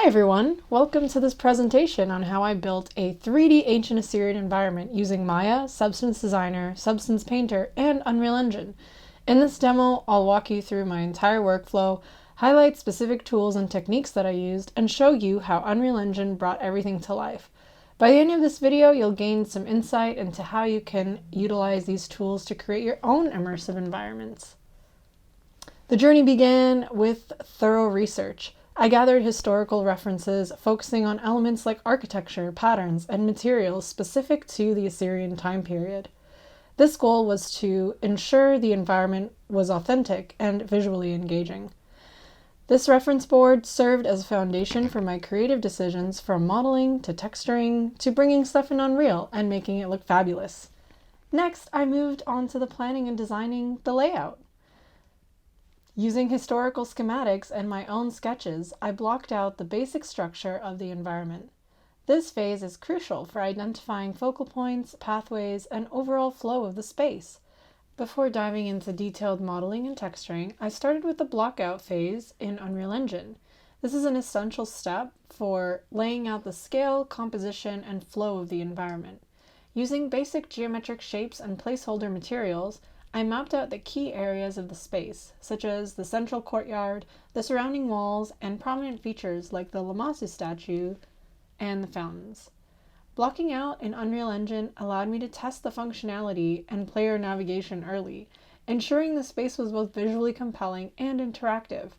Hi everyone, welcome to this presentation on how I built a 3D ancient Assyrian environment using Maya, Substance Designer, Substance Painter, and Unreal Engine. In this demo, I'll walk you through my entire workflow, highlight specific tools and techniques that I used, and show you how Unreal Engine brought everything to life. By the end of this video, you'll gain some insight into how you can utilize these tools to create your own immersive environments. The journey began with thorough research. I gathered historical references focusing on elements like architecture, patterns, and materials specific to the Assyrian time period. This goal was to ensure the environment was authentic and visually engaging. This reference board served as a foundation for my creative decisions, from modeling to texturing to bringing stuff in Unreal and making it look fabulous. Next, I moved on to the planning and designing the layout. Using historical schematics and my own sketches, I blocked out the basic structure of the environment. This phase is crucial for identifying focal points, pathways, and overall flow of the space. Before diving into detailed modeling and texturing, I started with the blockout phase in Unreal Engine. This is an essential step for laying out the scale, composition, and flow of the environment. Using basic geometric shapes and placeholder materials, I mapped out the key areas of the space, such as the central courtyard, the surrounding walls, and prominent features like the Lamassu statue and the fountains. Blocking out in Unreal Engine allowed me to test the functionality and player navigation early, ensuring the space was both visually compelling and interactive.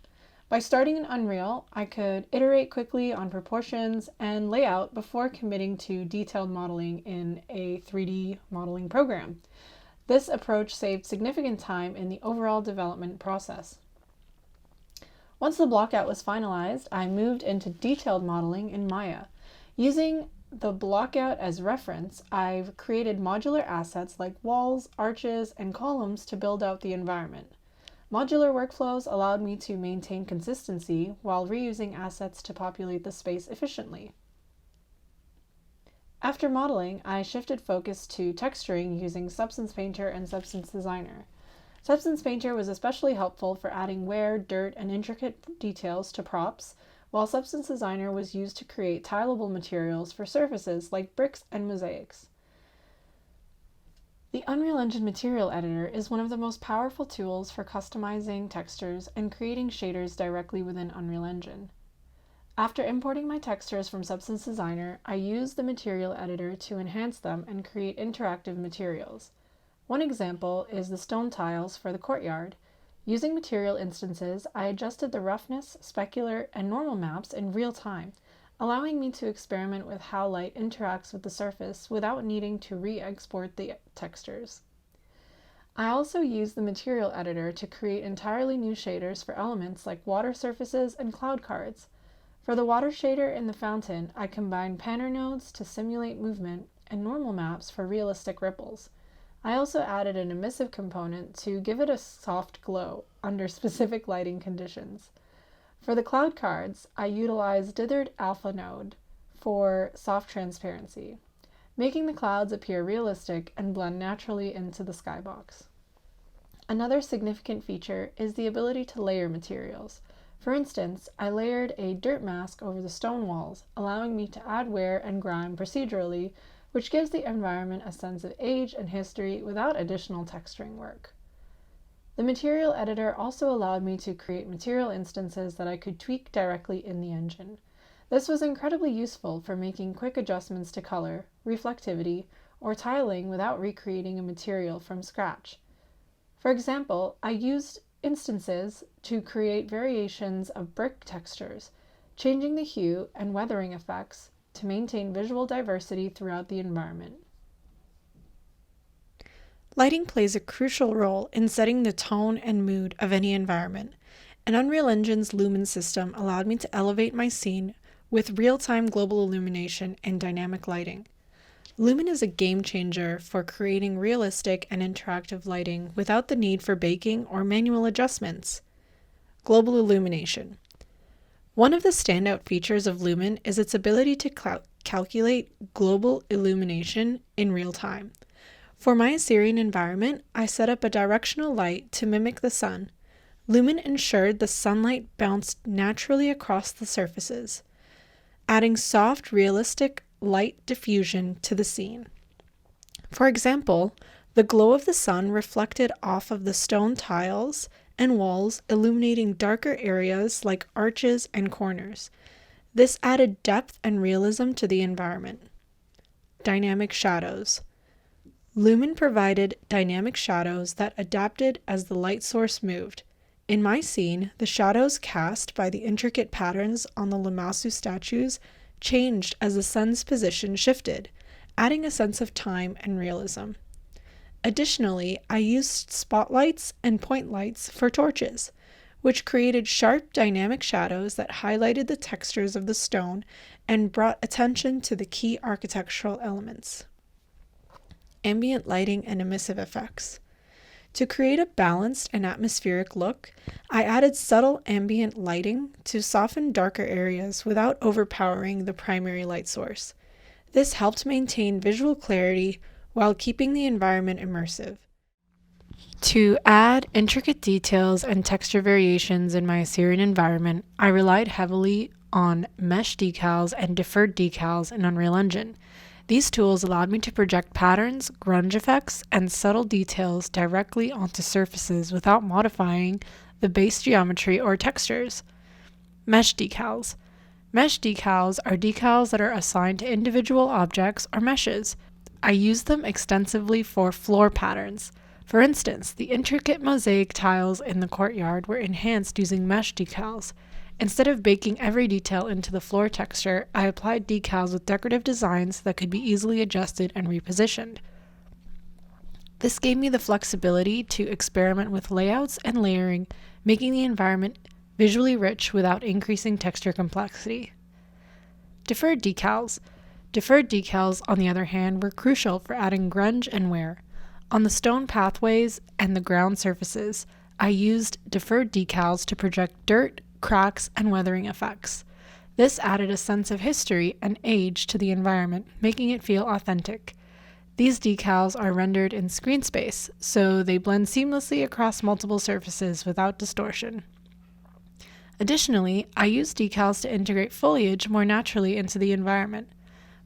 By starting in Unreal, I could iterate quickly on proportions and layout before committing to detailed modeling in a 3D modeling program. This approach saved significant time in the overall development process. Once the blockout was finalized, I moved into detailed modeling in Maya. Using the blockout as reference, I've created modular assets like walls, arches, and columns to build out the environment. Modular workflows allowed me to maintain consistency while reusing assets to populate the space efficiently. After modeling, I shifted focus to texturing using Substance Painter and Substance Designer. Substance Painter was especially helpful for adding wear, dirt, and intricate details to props, while Substance Designer was used to create tileable materials for surfaces like bricks and mosaics. The Unreal Engine Material Editor is one of the most powerful tools for customizing textures and creating shaders directly within Unreal Engine. After importing my textures from Substance Designer, I used the Material Editor to enhance them and create interactive materials. One example is the stone tiles for the courtyard. Using material instances, I adjusted the roughness, specular, and normal maps in real time, allowing me to experiment with how light interacts with the surface without needing to re-export the textures. I also used the Material Editor to create entirely new shaders for elements like water surfaces and cloud cards. For the water shader in the fountain, I combined panner nodes to simulate movement and normal maps for realistic ripples. I also added an emissive component to give it a soft glow under specific lighting conditions. For the cloud cards, I utilized dithered alpha node for soft transparency, making the clouds appear realistic and blend naturally into the skybox. Another significant feature is the ability to layer materials. For instance, I layered a dirt mask over the stone walls, allowing me to add wear and grime procedurally, which gives the environment a sense of age and history without additional texturing work. The Material Editor also allowed me to create material instances that I could tweak directly in the engine. This was incredibly useful for making quick adjustments to color, reflectivity, or tiling without recreating a material from scratch. For example, I used instances to create variations of brick textures, changing the hue and weathering effects to maintain visual diversity throughout the environment. Lighting plays a crucial role in setting the tone and mood of any environment, and Unreal Engine's Lumen system allowed me to elevate my scene with real-time global illumination and dynamic lighting. Lumen is a game changer for creating realistic and interactive lighting without the need for baking or manual adjustments. Global illumination. One of the standout features of Lumen is its ability to calculate global illumination in real time. For my Assyrian environment, I set up a directional light to mimic the sun. Lumen ensured the sunlight bounced naturally across the surfaces. adding soft, realistic light diffusion to the scene. For example, the glow of the sun reflected off of the stone tiles and walls, illuminating darker areas like arches and corners. This added depth and realism to the environment. Dynamic shadows. Lumen provided dynamic shadows that adapted as the light source moved. In my scene, the shadows cast by the intricate patterns on the Lamassu statues changed as the sun's position shifted, adding a sense of time and realism. Additionally, I used spotlights and point lights for torches, which created sharp dynamic shadows that highlighted the textures of the stone and brought attention to the key architectural elements. Ambient lighting and emissive effects. To create a balanced and atmospheric look, I added subtle ambient lighting to soften darker areas without overpowering the primary light source. This helped maintain visual clarity while keeping the environment immersive. To add intricate details and texture variations in my Assyrian environment, I relied heavily on mesh decals and deferred decals in Unreal Engine. These tools allowed me to project patterns, grunge effects, and subtle details directly onto surfaces without modifying the base geometry or textures. Mesh decals. Mesh decals are decals that are assigned to individual objects or meshes. I use them extensively for floor patterns. For instance, the intricate mosaic tiles in the courtyard were enhanced using mesh decals. Instead of baking every detail into the floor texture, I applied decals with decorative designs that could be easily adjusted and repositioned. This gave me the flexibility to experiment with layouts and layering, making the environment visually rich without increasing texture complexity. Deferred decals. Deferred decals, on the other hand, were crucial for adding grunge and wear. On the stone pathways and the ground surfaces, I used deferred decals to project dirt, cracks, and weathering effects. This added a sense of history and age to the environment, making it feel authentic. These decals are rendered in screen space, so they blend seamlessly across multiple surfaces without distortion. Additionally, I used decals to integrate foliage more naturally into the environment.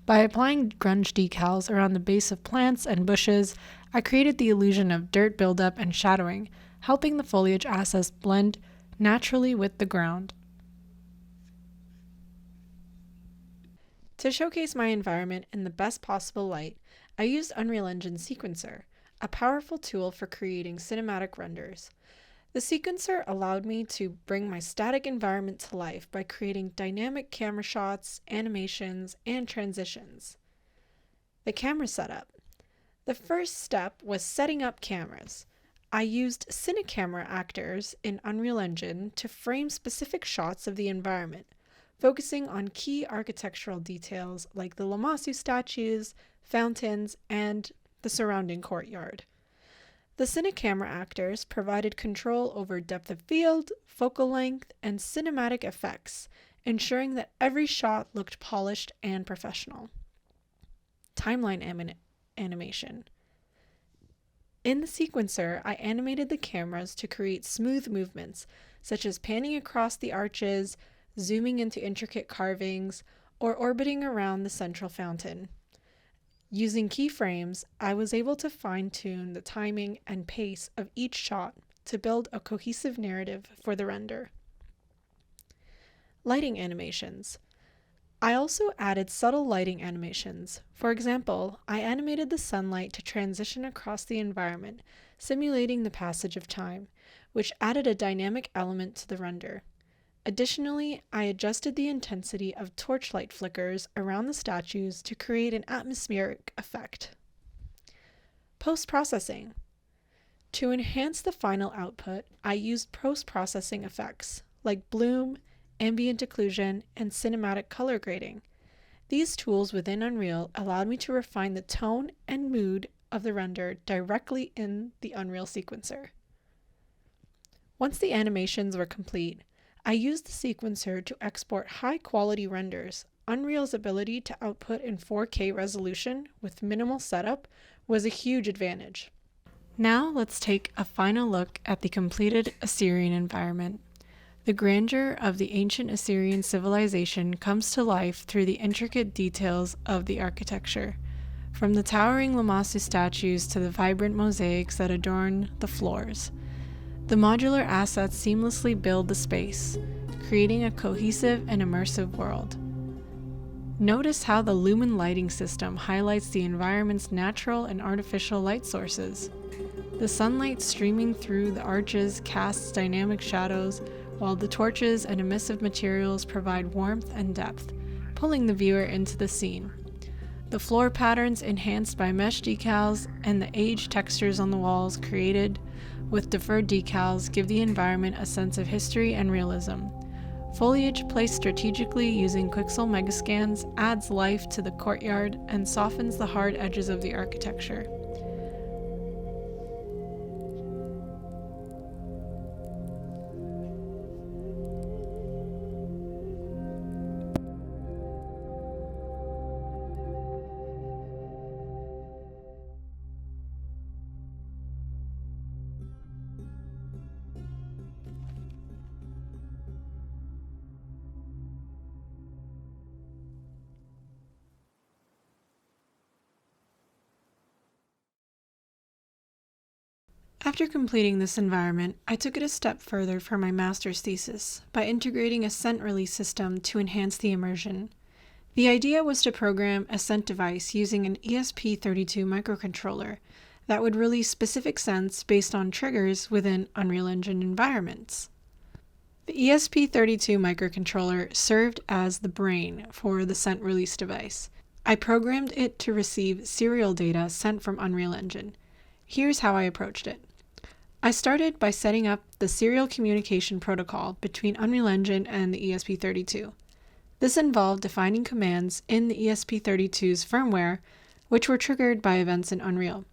By applying grunge decals around the base of plants and bushes, I created the illusion of dirt buildup and shadowing, helping the foliage assets blend naturally with the ground. To showcase my environment in the best possible light, I used Unreal Engine Sequencer, a powerful tool for creating cinematic renders. The sequencer allowed me to bring my static environment to life by creating dynamic camera shots, animations, and transitions. The camera setup. The first step was setting up cameras. I used Cinecamera actors in Unreal Engine to frame specific shots of the environment, focusing on key architectural details like the Lamassu statues, fountains, and the surrounding courtyard. The Cinecamera actors provided control over depth of field, focal length, and cinematic effects, ensuring that every shot looked polished and professional. Timeline animation. In the sequencer, I animated the cameras to create smooth movements, such as panning across the arches, zooming into intricate carvings, or orbiting around the central fountain. Using keyframes, I was able to fine-tune the timing and pace of each shot to build a cohesive narrative for the render. Lighting animations. I also added subtle lighting animations. For example, I animated the sunlight to transition across the environment, simulating the passage of time, which added a dynamic element to the render. Additionally, I adjusted the intensity of torchlight flickers around the statues to create an atmospheric effect. Post-processing. To enhance the final output, I used post-processing effects like bloom, ambient occlusion, and cinematic color grading. These tools within Unreal allowed me to refine the tone and mood of the render directly in the Unreal sequencer. Once the animations were complete, I used the sequencer to export high-quality renders. Unreal's ability to output in 4K resolution with minimal setup was a huge advantage. Now let's take a final look at the completed Assyrian environment. The grandeur of the ancient Assyrian civilization comes to life through the intricate details of the architecture, from the towering Lamassu statues to the vibrant mosaics that adorn the floors. The modular assets seamlessly build the space, creating a cohesive and immersive world. Notice how the lumen lighting system highlights the environment's natural and artificial light sources. The sunlight streaming through the arches casts dynamic shadows, while the torches and emissive materials provide warmth and depth, pulling the viewer into the scene. The floor patterns enhanced by mesh decals and the aged textures on the walls created with deferred decals give the environment a sense of history and realism. Foliage placed strategically using Quixel megascans adds life to the courtyard and softens the hard edges of the architecture. After completing this environment, I took it a step further for my master's thesis by integrating a scent release system to enhance the immersion. The idea was to program a scent device using an ESP32 microcontroller that would release specific scents based on triggers within Unreal Engine environments. The ESP32 microcontroller served as the brain for the scent release device. I programmed it to receive serial data sent from Unreal Engine. Here's how I approached it. I started by setting up the serial communication protocol between Unreal Engine and the ESP32. This involved defining commands in the ESP32's firmware, which were triggered by events in Unreal.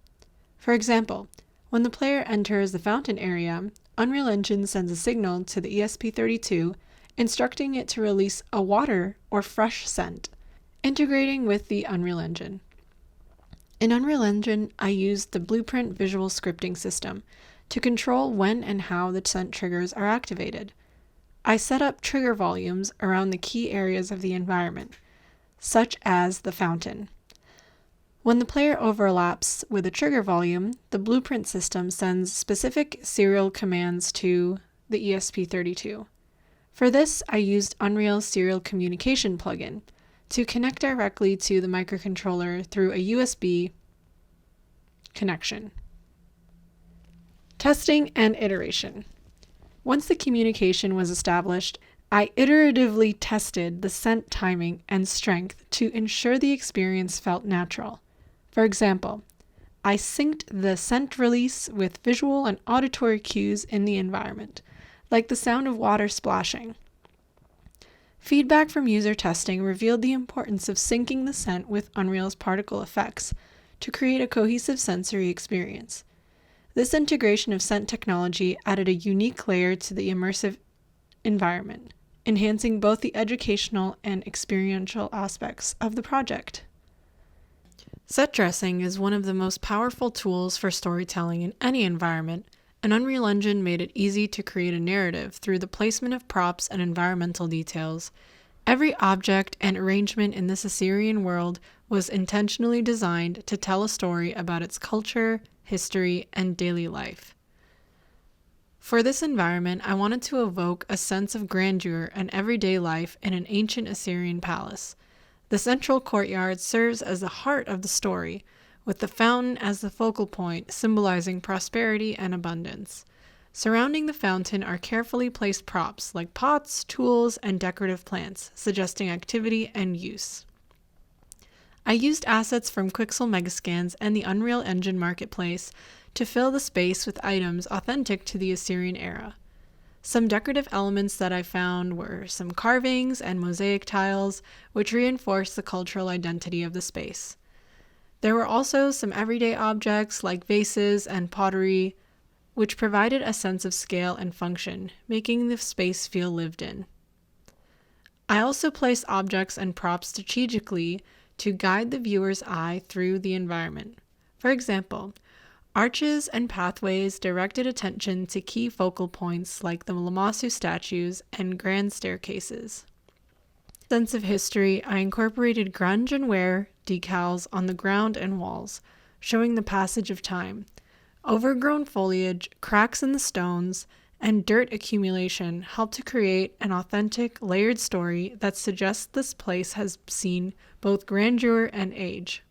For example, when the player enters the fountain area, Unreal Engine sends a signal to the ESP32 instructing it to release a water or fresh scent, integrating with the Unreal Engine. In Unreal Engine, I used the Blueprint visual scripting system to control when and how the scent triggers are activated. I set up trigger volumes around the key areas of the environment, such as the fountain. When the player overlaps with a trigger volume, the Blueprint system sends specific serial commands to the ESP32. For this, I used Unreal's Serial Communication plugin to connect directly to the microcontroller through a USB connection. Testing and iteration. Once the communication was established, I iteratively tested the scent timing and strength to ensure the experience felt natural. For example, I synced the scent release with visual and auditory cues in the environment, like the sound of water splashing. Feedback from user testing revealed the importance of syncing the scent with Unreal's particle effects to create a cohesive sensory experience. This integration of scent technology added a unique layer to the immersive environment, enhancing both the educational and experiential aspects of the project. Set dressing is one of the most powerful tools for storytelling in any environment, and Unreal Engine made it easy to create a narrative through the placement of props and environmental details. Every object and arrangement in this Assyrian world was intentionally designed to tell a story about its culture, history, and daily life. For this environment, I wanted to evoke a sense of grandeur and everyday life in an ancient Assyrian palace. The central courtyard serves as the heart of the story, with the fountain as the focal point, symbolizing prosperity and abundance. Surrounding the fountain are carefully placed props like pots, tools, and decorative plants, suggesting activity and use. I used assets from Quixel Megascans and the Unreal Engine Marketplace to fill the space with items authentic to the Assyrian era. Some decorative elements that I found were some carvings and mosaic tiles, which reinforced the cultural identity of the space. There were also some everyday objects like vases and pottery, which provided a sense of scale and function, making the space feel lived in. I also placed objects and props strategically to guide the viewer's eye through the environment. For example, Arches and pathways directed attention to key focal points like the Lamassu statues and grand staircases. Sense of history, I incorporated grunge and wear decals on the ground and walls, showing the passage of time. Overgrown foliage, cracks in the stones, and dirt accumulation help to create an authentic, layered story that suggests this place has seen both grandeur and age.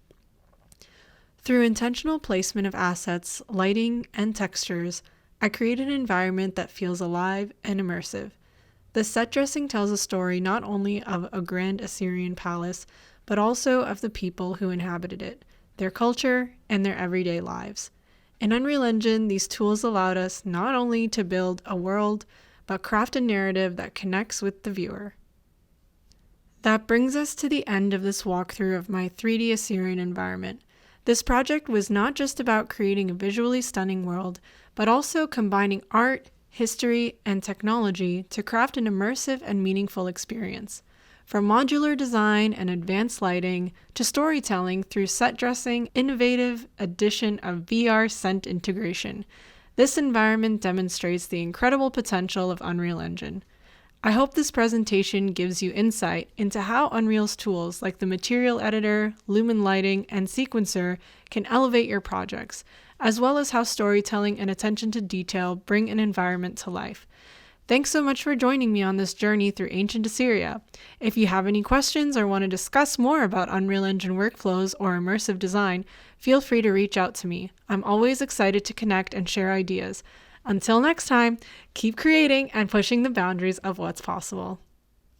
Through intentional placement of assets, lighting, and textures, I created an environment that feels alive and immersive. The set dressing tells a story not only of a grand Assyrian palace, but also of the people who inhabited it, their culture, and their everyday lives. In Unreal Engine, these tools allowed us not only to build a world, but craft a narrative that connects with the viewer. That brings us to the end of this walkthrough of my 3D Assyrian environment. This project was not just about creating a visually stunning world, but also combining art, history, and technology to craft an immersive and meaningful experience. From modular design and advanced lighting to storytelling through set dressing, innovative addition of VR scent integration, this environment demonstrates the incredible potential of Unreal Engine. I hope this presentation gives you insight into how Unreal's tools like the Material Editor, Lumen Lighting, and Sequencer can elevate your projects, as well as how storytelling and attention to detail bring an environment to life. Thanks so much for joining me on this journey through ancient Assyria. If you have any questions or want to discuss more about Unreal Engine workflows or immersive design, feel free to reach out to me. I'm always excited to connect and share ideas. Until next time, keep creating and pushing the boundaries of what's possible.